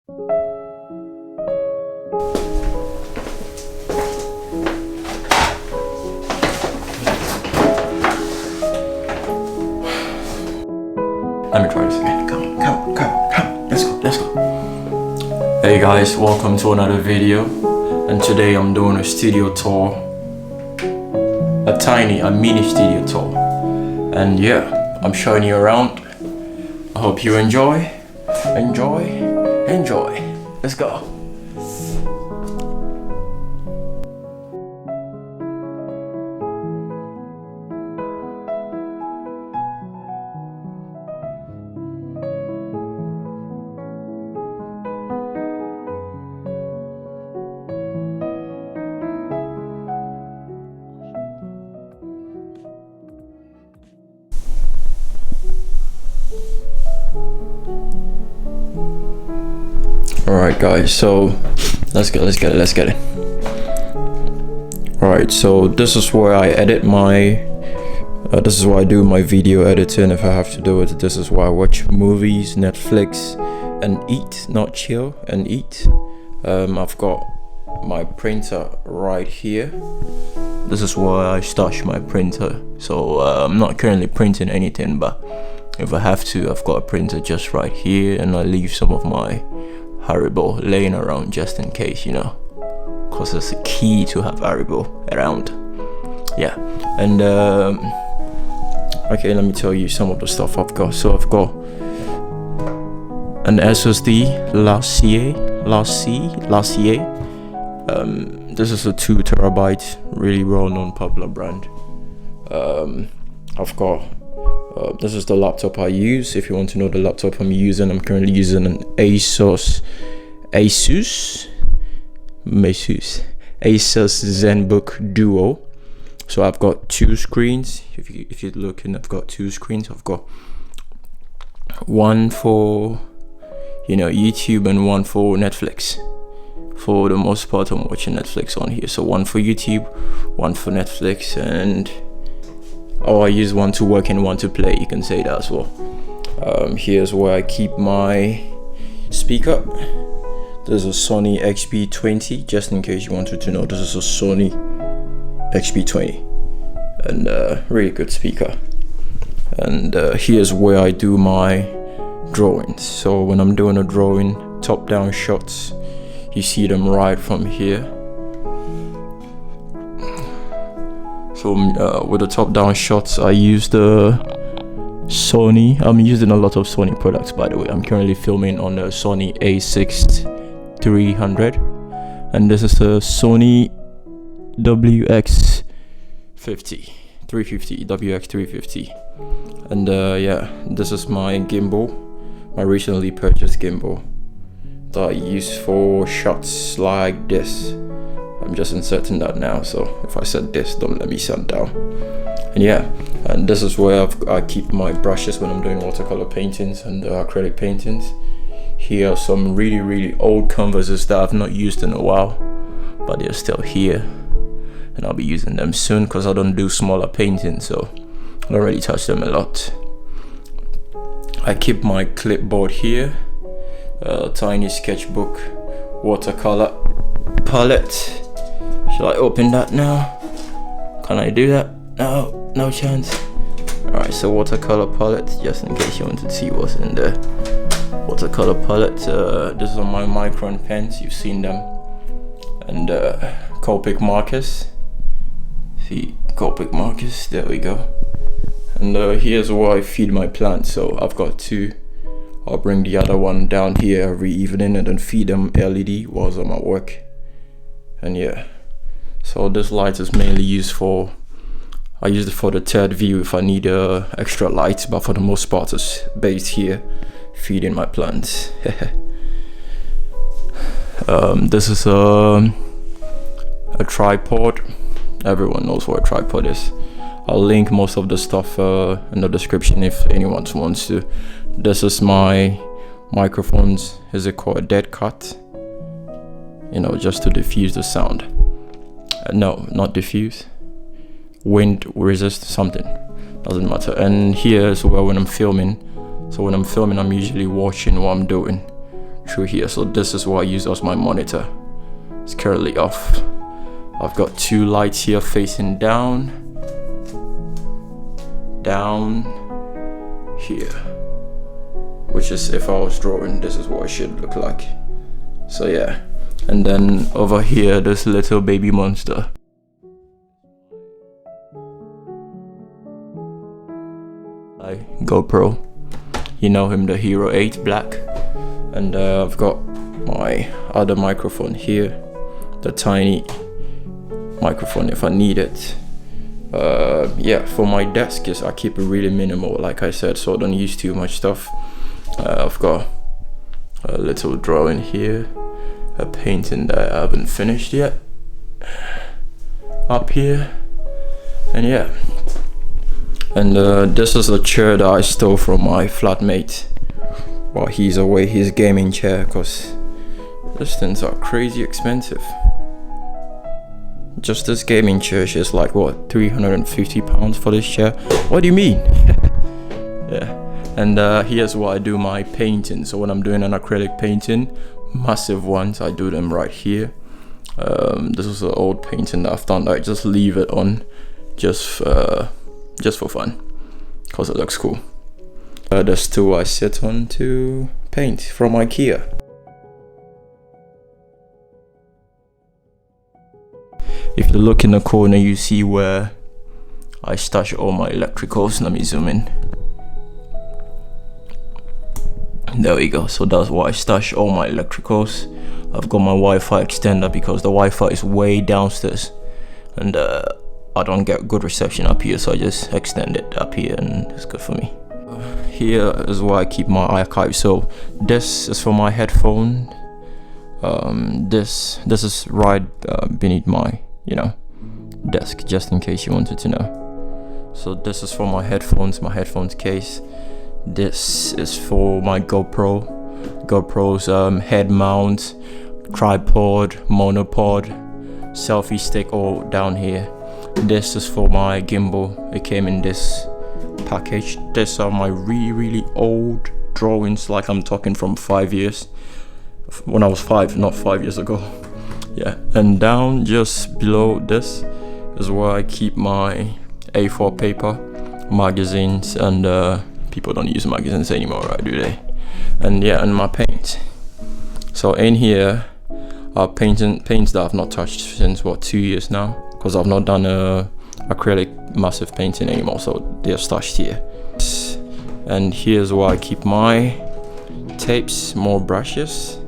Let me try this again. Come. Let's go. Hey guys, welcome to another video. And today I'm doing a studio tour. A mini studio tour. And yeah, I'm showing you around. I hope you enjoy. Let's go. Alright guys, so let's get it. Alright, so this is where I edit my this is where I do my video editing if I have to do it. This is where I watch movies, Netflix, and eat, not chill, and eat. I've got my printer right here. This is where I stash my printer. So I'm not currently printing anything, but if I have to, I've got a printer just right here, and I leave some of my Haribo laying around just in case, you know, because it's a key to have Haribo around. Yeah, and okay, let me tell you some of the stuff I've got. So I've got an SSD Lassier. This is a 2 terabyte, really well-known popular brand. I've got this is the laptop I use. If you want to know the laptop I'm currently using an Asus ZenBook Duo. So I've got 2 screens. If you're looking, I've got 2 screens. I've got one for, you know, YouTube and one for Netflix. For the most part, I'm watching Netflix on here. So one for YouTube, one for Netflix, and I use one to work and one to play, you can say that as well. Here's where I keep my speaker. There's a Sony XP20, just in case you wanted to know. This is a Sony XP20, and really good speaker. And here's where I do my drawings. So when I'm doing a drawing, top-down shots, you see them right from here. So with the top-down shots, I use the Sony. I'm using a lot of Sony products, by the way. I'm currently filming on the Sony a6300, and this is a Sony WX350, and yeah, this is my gimbal, my recently purchased gimbal that I use for shots like this. I'm just inserting that now, so if I said this, don't let me sound down. And yeah, and this is where I keep my brushes when I'm doing watercolor paintings and acrylic paintings. Here are some really old canvases that I've not used in a while, but they're still here, and I'll be using them soon because I don't do smaller paintings, so I don't really touch them a lot. I keep my clipboard here, a tiny sketchbook, watercolor palette. Shall I open that now? Can I do that? No chance. Alright, so watercolor palette, just in case you want to see what's in the watercolor palette. This is on my Micron pens, you've seen them. And Copic markers. See, Copic markers, there we go. And here's where I feed my plants. So I've got 2. I'll bring the other one down here every evening and then feed them LED whilst I'm at work. And yeah, so this light is mainly used for, I use it for the third view if I need extra light, but for the most part it's based here feeding my plants. This is a tripod. Everyone knows what a tripod is. I'll link most of the stuff in the description if anyone wants to. This is my microphones. Is it called a dead cut? You know, just to diffuse the sound. No, not diffuse. Wind resist something. Doesn't matter. And here is where when I'm filming. So when I'm filming, I'm usually watching what I'm doing, through here. So this is what I use as my monitor. It's currently off. I've got two lights here facing down here, which is, if I was drawing, this is what it should look like. So yeah, and then over here, this little baby monster. GoPro, you know him, the Hero 8 Black. And I've got my other microphone here, the tiny microphone if I need it. Yeah, for my desk, I keep it really minimal, like I said, so I don't use too much stuff. I've got a little drawing here, a painting that I haven't finished yet up here, and yeah. And this is a chair that I stole from my flatmate while he's away, his gaming chair, because these things are crazy expensive. Just this gaming chair is like, what, £350 for this chair? What do you mean? Yeah. And here's where I do my painting. So when I'm doing an acrylic painting, massive ones, I do them right here. This is an old painting that I've done. I just leave it on just for fun, because it looks cool. The stool I sit on to paint from IKEA. If you look in the corner, you see where I stash all my electricals. Let me zoom in. There we go. So that's why I stash all my electricals. I've got my Wi-Fi extender because the Wi-Fi is way downstairs, and I don't get good reception up here, so I just extend it up here, and it's good for me. Here is where I keep my archive. So this is for my headphone. This is right beneath my desk, just in case you wanted to know. So this is for my headphones case. This is for my GoPro's head mount, tripod, monopod, selfie stick, all down here. This is for my gimbal. It came in this package. These are my really old drawings, like I'm talking from 5 years, when I was 5, not 5 years ago. Yeah, and down just below this is where I keep my A4 paper, magazines, and people don't use magazines anymore, right, do they? And yeah, and my paint. So in here are paints that I've not touched since, what, 2 years now, because I've not done a acrylic massive painting anymore, so they're stashed here. And here's where I keep my tapes, more brushes.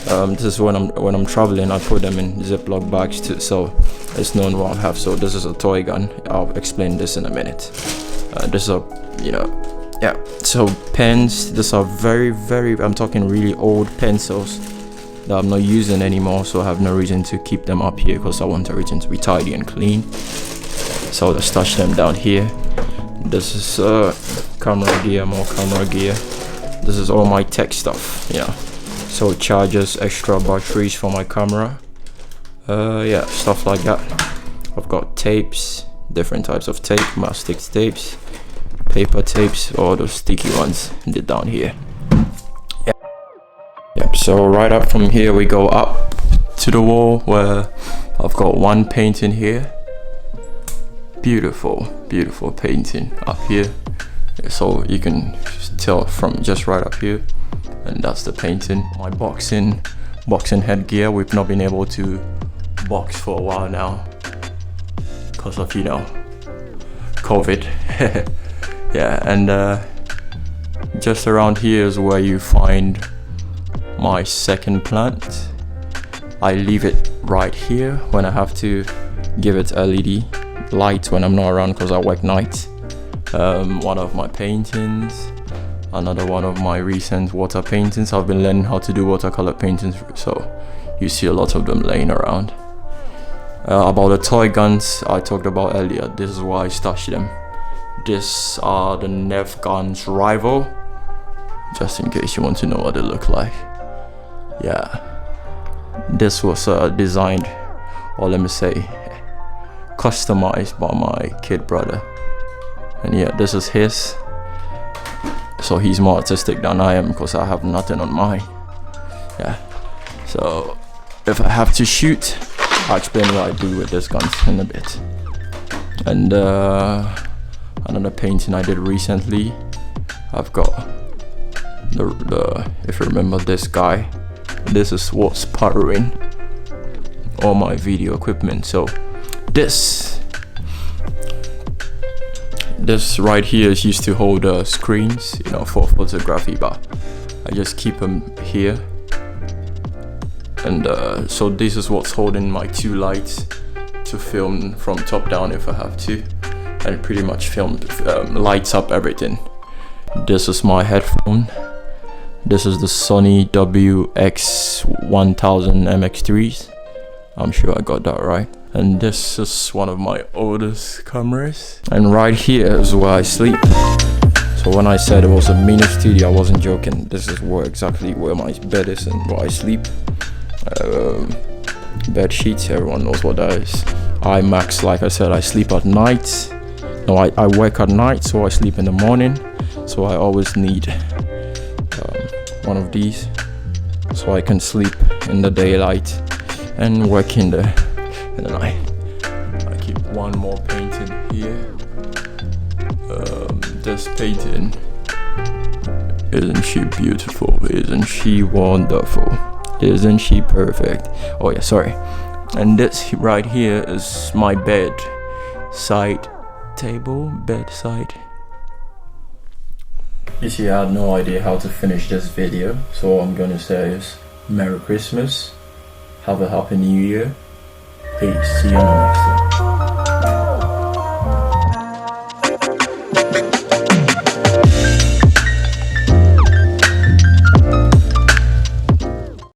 This is when I'm traveling, I put them in Ziploc bags too, so it's known what I have. So this is a toy gun. I'll explain this in a minute. This is a, yeah. So pens. These are very, I'm talking really old pencils that I'm not using anymore, so I have no reason to keep them up here because I want everything to be tidy and clean. So let's stash them down here. This is camera gear, more camera gear. This is all my tech stuff, so chargers, extra batteries for my camera, yeah, stuff like that. I've got tapes, different types of tape, mastic tapes, paper tapes, all those sticky ones down here. Yep, so right up from here we go up to the wall where I've got one painting here. Beautiful painting up here. So you can tell from just right up here, and that's the painting. My boxing headgear, we've not been able to box for a while now because of COVID. Yeah, and just around here is where you find my second plant. I leave it right here when I have to give it LED light when I'm not around because I work nights. One of my paintings, another one of my recent water paintings. I've been learning how to do watercolor paintings, so you see a lot of them laying around. About the toy guns I talked about earlier, this is why I stashed them. These are the Nerf guns rival, just in case you want to know what they look like. Yeah, this was designed, or let me say customized by my kid brother. And yeah, this is his. So he's more artistic than I am because I have nothing on mine. Yeah. So if I have to shoot, I'll explain what I do with this guns in a bit. And another painting I did recently, I've got the if you remember this guy, this is what's powering all my video equipment. So this right here is used to hold screens, you know, for photography, but I just keep them here. And so this is what's holding my 2 lights to film from top down if I have to, and it pretty much lights up everything. This is my headphone. This is the Sony WX1000 MX3s. I'm sure I got that right. And this is one of my oldest cameras. And right here is where I sleep. So when I said it was a mini studio, I wasn't joking. This is exactly where my bed is and where I sleep. Bed sheets, everyone knows what that is. IMAX, like I said, I sleep at night. No, I work at night, so I sleep in the morning. So I always need one of these, so I can sleep in the daylight and work in the night. I keep one more painting here. This painting, isn't she beautiful? Isn't she wonderful? Isn't she perfect? Oh yeah, sorry. And this right here is my bedside. You see, I had no idea how to finish this video, so all I'm gonna say is Merry Christmas, have a Happy New Year, peace, see you on the next one.